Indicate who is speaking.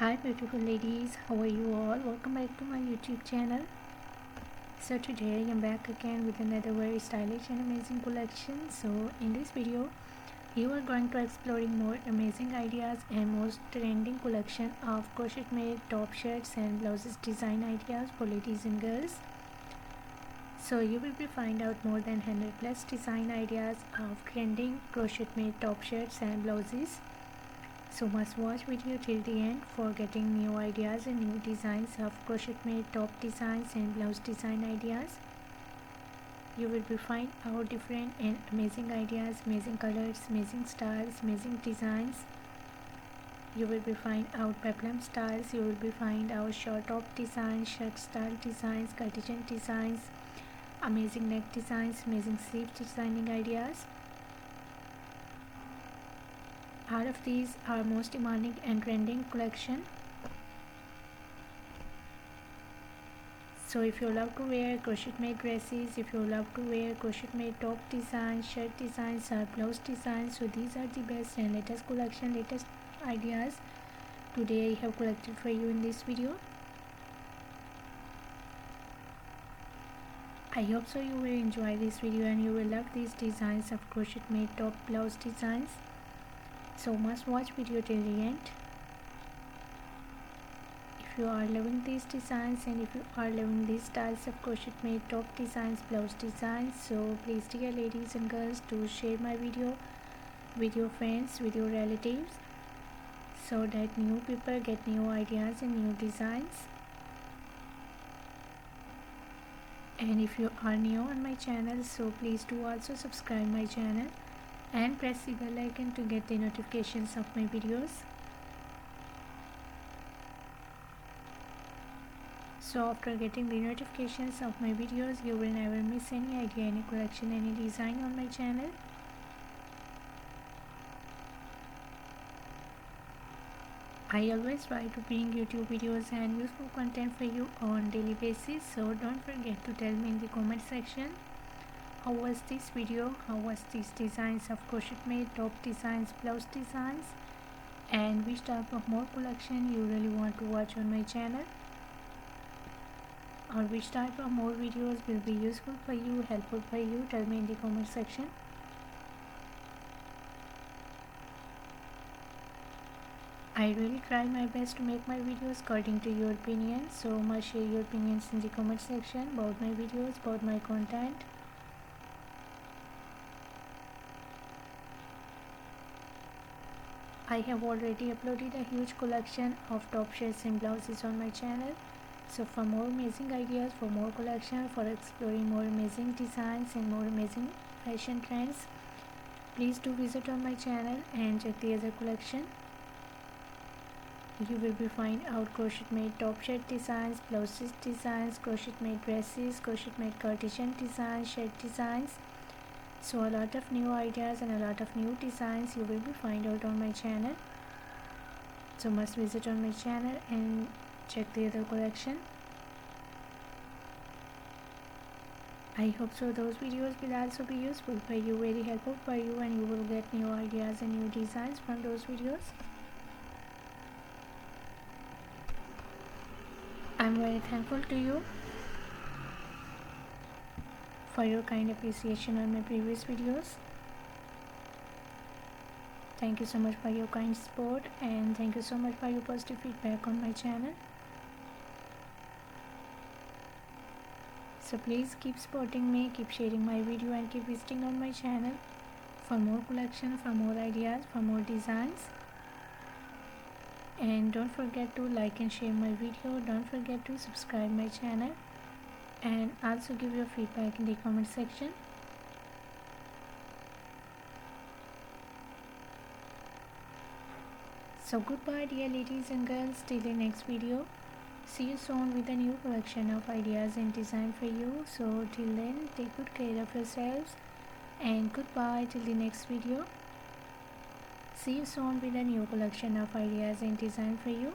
Speaker 1: Hi beautiful ladies, how are you all? Welcome back to my YouTube channel. So today I am back again with another very stylish and amazing collection. So in this video you are going to exploring more amazing ideas and most trending collection of crochet made top shirts and blouses design ideas for ladies and girls. So you will be find out more than 100 plus design ideas of trending crochet made top shirts and blouses. So must watch video till the end for getting new ideas and new designs of crochet made top designs and blouse design ideas. You will be find out different and amazing ideas, amazing colors, amazing styles, amazing designs. You will be find out peplum styles. You will be find out short top designs, shirt style designs, cardigan designs, amazing neck designs, amazing sleeve designing ideas. All of these are most demanding and trending collection. So if you love to wear crochet made dresses, if you love to wear crochet made top designs, shirt designs or blouse designs, so these are the best and latest collection, latest ideas today I have collected for you in this video. I hope so you will enjoy this video and you will love these designs of crochet made top blouse designs. So must watch video till the end. If you are loving these designs and if you are loving these styles of crochet made top designs, blouse designs, so please dear ladies and girls to share my video with your friends, with your relatives, so that new people get new ideas and new designs. And if you are new on my channel, so please do also subscribe my channel and press the bell icon to get the notifications of my videos. So after getting the notifications of my videos, you will never miss any idea, any collection, any design on my channel. I always try to bring YouTube videos and useful content for you on daily basis, so don't forget to tell me in the comment section how was this video, how was these designs of crochet made top designs, blouse designs, and which type of more collection you really want to watch on my channel, or which type of more videos will be useful for you, helpful for you. Tell me in the comment section. I really try my best to make my videos according to your opinion, so must share your opinions in the comment section about my videos, about my content. I have already uploaded a huge collection of top shirts and blouses on my channel. So for more amazing ideas, for more collection, for exploring more amazing designs and more amazing fashion trends, please do visit on my channel and check the other collection. You will be find out crochet made top shirt designs, blouses designs, crochet made dresses, crochet made cardigan designs, shirt designs. So a lot of new ideas and a lot of new designs you will be find out on my channel. So must visit on my channel and check the other collection. I hope so those videos will also be useful for you, very helpful for you, and you will get new ideas and new designs from those videos. I'm very thankful to you for your kind appreciation on my previous videos. Thank you so much for your kind support and thank you so much for your positive feedback on my channel. So please keep supporting me, keep sharing my video and keep visiting on my channel for more collection, for more ideas, for more designs. And don't forget to like and share my video. Don't forget to subscribe my channel and also give your feedback in the comment section. So goodbye dear ladies and girls, till the next video. See you soon with a new collection of ideas and design for you. So till then, take good care of yourselves and goodbye till the next video. See you soon with a new collection of ideas and design for you.